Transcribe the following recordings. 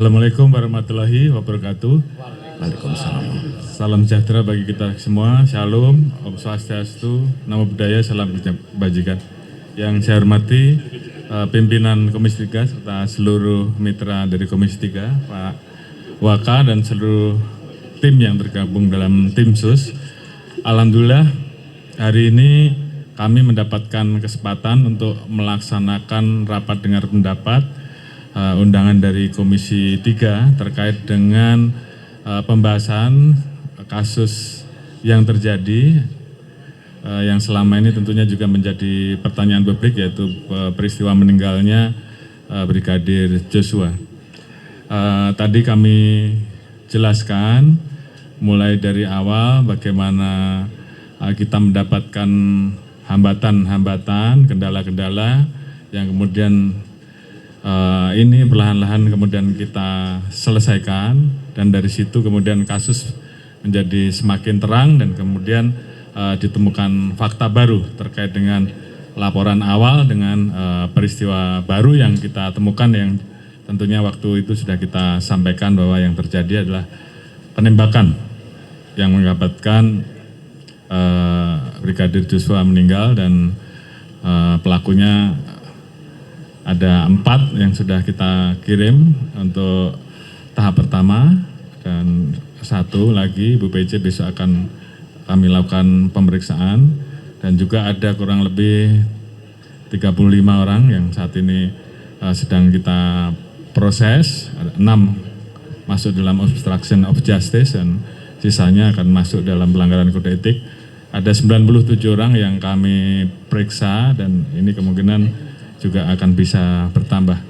Assalamualaikum warahmatullahi wabarakatuh. Waalaikumsalam. Salam sejahtera bagi kita semua. Shalom, Om Swastiastu, Namo Buddhaya, Salam Kebajikan. Yang saya hormati pimpinan Komisi 3 serta seluruh mitra dari Komisi 3, Pak Waka dan seluruh tim yang tergabung dalam tim sus. Alhamdulillah hari ini kami mendapatkan kesempatan untuk melaksanakan rapat dengar pendapat undangan dari Komisi 3 terkait dengan pembahasan kasus yang terjadi yang selama ini tentunya juga menjadi pertanyaan publik, yaitu peristiwa meninggalnya Brigadir Joshua. Tadi kami jelaskan mulai dari awal bagaimana kita mendapatkan hambatan-hambatan, kendala-kendala yang kemudian ini perlahan-lahan kemudian kita selesaikan, dan dari situ kemudian kasus menjadi semakin terang dan kemudian ditemukan fakta baru terkait dengan laporan awal dengan peristiwa baru yang kita temukan, yang tentunya waktu itu sudah kita sampaikan bahwa yang terjadi adalah penembakan yang mengakibatkan Brigadir Joshua meninggal, dan pelakunya ada 4 yang sudah kita kirim untuk tahap pertama, dan 1 lagi Bu PJ besok akan kami lakukan pemeriksaan, dan juga ada kurang lebih 35 orang yang saat ini sedang kita proses. Ada 6 masuk dalam obstruction of justice dan sisanya akan masuk dalam pelanggaran kode etik. Ada 97 orang yang kami periksa, dan ini kemungkinan juga akan bisa bertambah.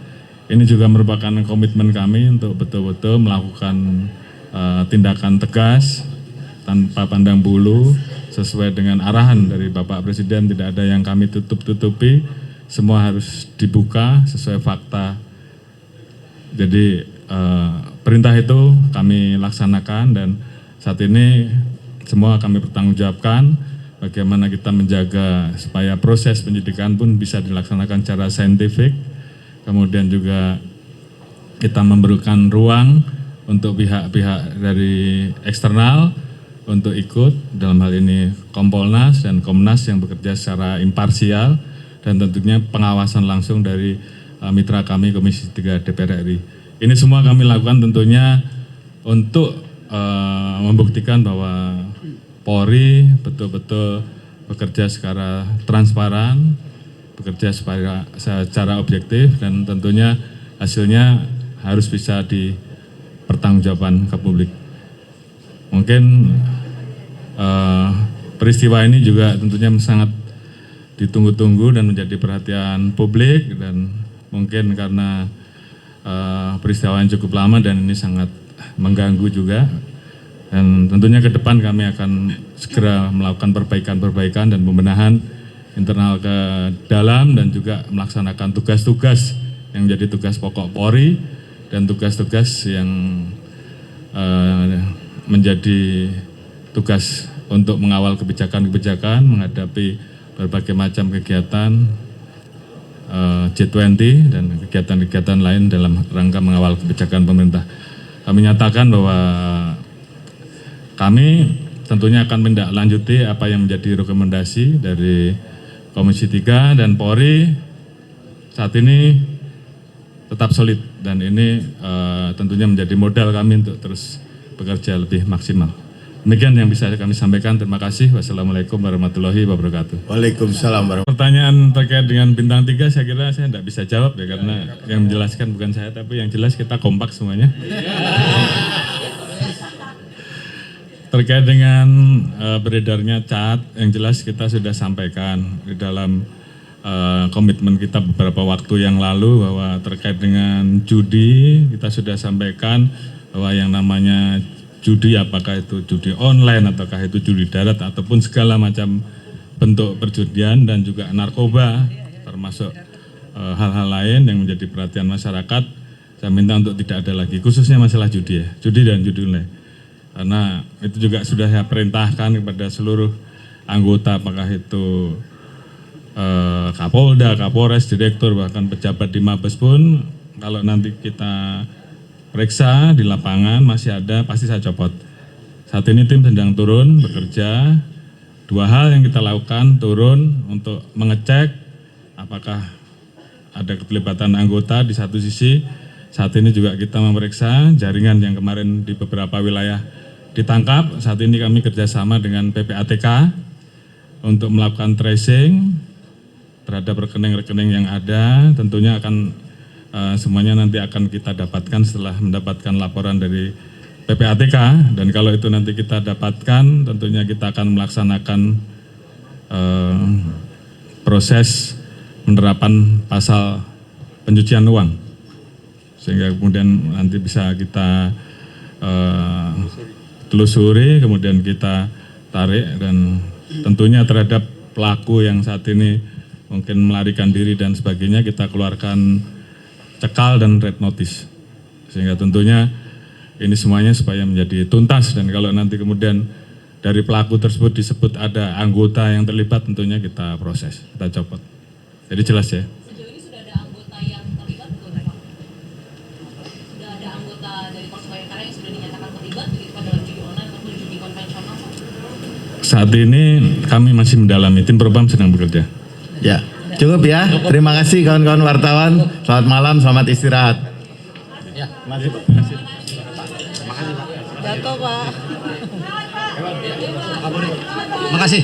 Ini juga merupakan komitmen kami untuk betul-betul melakukan tindakan tegas tanpa pandang bulu sesuai dengan arahan dari Bapak Presiden. Tidak ada yang kami tutup-tutupi, semua harus dibuka sesuai fakta. Jadi perintah itu kami laksanakan, dan saat ini semua kami bertanggungjawabkan bagaimana kita menjaga supaya proses penyidikan pun bisa dilaksanakan secara saintifik. Kemudian juga kita memberikan ruang untuk pihak-pihak dari eksternal untuk ikut, dalam hal ini Kompolnas dan Komnas yang bekerja secara imparsial, dan tentunya pengawasan langsung dari mitra kami Komisi 3 DPR RI. Ini semua kami lakukan tentunya untuk membuktikan bahwa Polri betul-betul bekerja secara transparan, bekerja secara objektif, dan tentunya hasilnya harus bisa dipertanggungjawabkan ke publik. Mungkin peristiwa ini juga tentunya sangat ditunggu-tunggu dan menjadi perhatian publik, dan mungkin karena peristiwa yang cukup lama dan ini sangat mengganggu juga. Dan tentunya ke depan kami akan segera melakukan perbaikan-perbaikan dan pembenahan internal ke dalam, dan juga melaksanakan tugas-tugas yang menjadi tugas pokok Polri dan tugas-tugas yang menjadi tugas untuk mengawal kebijakan-kebijakan menghadapi berbagai macam kegiatan G20 dan kegiatan-kegiatan lain dalam rangka mengawal kebijakan pemerintah. Kami nyatakan bahwa kami tentunya akan menindaklanjuti apa yang menjadi rekomendasi dari Komisi 3, dan Polri saat ini tetap solid, dan ini tentunya menjadi modal kami untuk terus bekerja lebih maksimal. Demikian yang bisa kami sampaikan. Terima kasih. Wassalamualaikum warahmatullahi wabarakatuh. Waalaikumsalam warahmatullahi. Pertanyaan terkait dengan bintang 3 saya kira saya tidak bisa jawab ya, karena yang menjelaskan bukan saya, tapi yang jelas kita kompak semuanya. Terkait dengan beredarnya cat, yang jelas kita sudah sampaikan di dalam komitmen kita beberapa waktu yang lalu, bahwa terkait dengan judi kita sudah sampaikan bahwa yang namanya judi, apakah itu judi online ataukah itu judi darat ataupun segala macam bentuk perjudian, dan juga narkoba termasuk hal-hal lain yang menjadi perhatian masyarakat, saya minta untuk tidak ada lagi, khususnya masalah judi ya, judi dan judi online. Karena itu juga sudah saya perintahkan kepada seluruh anggota, apakah itu Kapolda, Kapolres, Direktur, bahkan pejabat di Mabes pun, kalau nanti kita periksa di lapangan masih ada, pasti saya copot. Saat ini tim sedang turun bekerja. Dua hal yang kita lakukan, turun untuk mengecek apakah ada keterlibatan anggota di satu sisi. Saat ini juga kita memeriksa jaringan yang kemarin di beberapa wilayah ditangkap. Saat ini kami kerjasama dengan PPATK untuk melakukan tracing terhadap rekening-rekening yang ada. Tentunya akan semuanya nanti akan kita dapatkan setelah mendapatkan laporan dari PPATK, dan kalau itu nanti kita dapatkan, tentunya kita akan melaksanakan proses penerapan pasal pencucian uang, sehingga kemudian nanti bisa kita telusuri, kemudian kita tarik, dan tentunya terhadap pelaku yang saat ini mungkin melarikan diri dan sebagainya, kita keluarkan cekal dan red notice, sehingga tentunya ini semuanya supaya menjadi tuntas, dan kalau nanti kemudian dari pelaku tersebut disebut ada anggota yang terlibat, tentunya kita proses, kita copot. Jadi jelas ya. Sejauh ini sudah ada anggota yang terlibat belum, Pak? Sudah ada anggota dari Polres Bayangkara yang sudah dinyatakan terlibat begitu Pak dalam judi online ataupun judi konvensional, Pak? Saat ini kami masih mendalami, tim Propam sedang bekerja. Ya, cukup ya. Terima kasih kawan-kawan wartawan. Selamat malam, selamat istirahat. Ya, masih Pak. Jatuh, Pak. Makasih.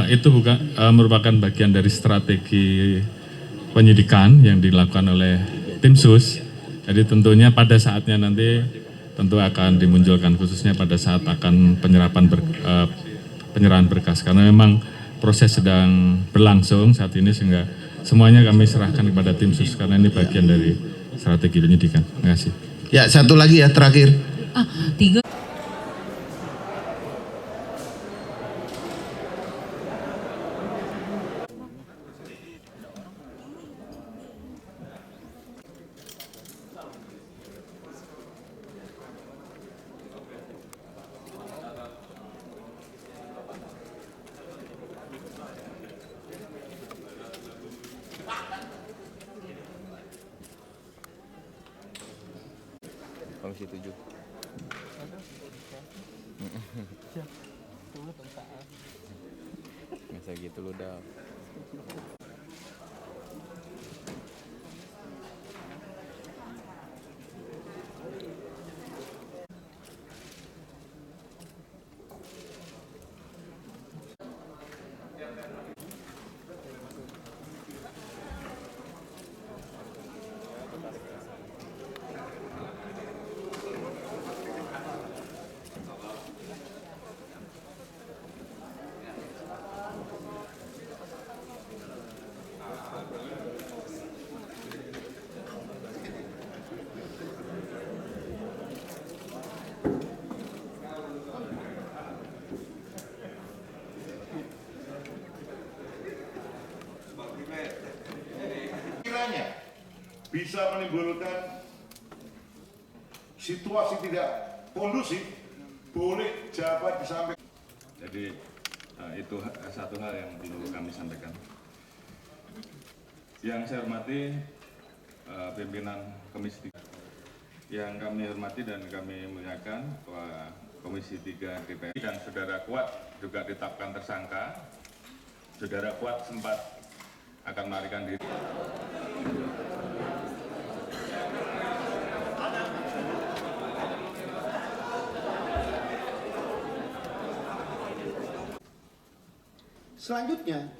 Itu bukan merupakan bagian dari strategi penyidikan yang dilakukan oleh tim sus. Jadi tentunya pada saatnya nanti tentu akan dimunculkan, khususnya pada saat akan penyerahan berkas, karena memang proses sedang berlangsung saat ini, sehingga semuanya kami serahkan kepada tim sus karena ini bagian dari strategi penyidikan. Terima kasih. Ya, satu lagi ya terakhir. Tiga. Komisi 7. Masa gitu lu dah. Bisa menimbulkan situasi tidak kondusif, boleh jabat disampaikan. Jadi itu satu hal yang perlu kami sampaikan. Yang saya hormati pimpinan Komisi 3. Yang kami hormati dan kami muliakan Ketua Komisi 3 DPR dan Saudara Kuat juga ditetapkan tersangka. Saudara Kuat sempat akan melarikan diri. Selanjutnya,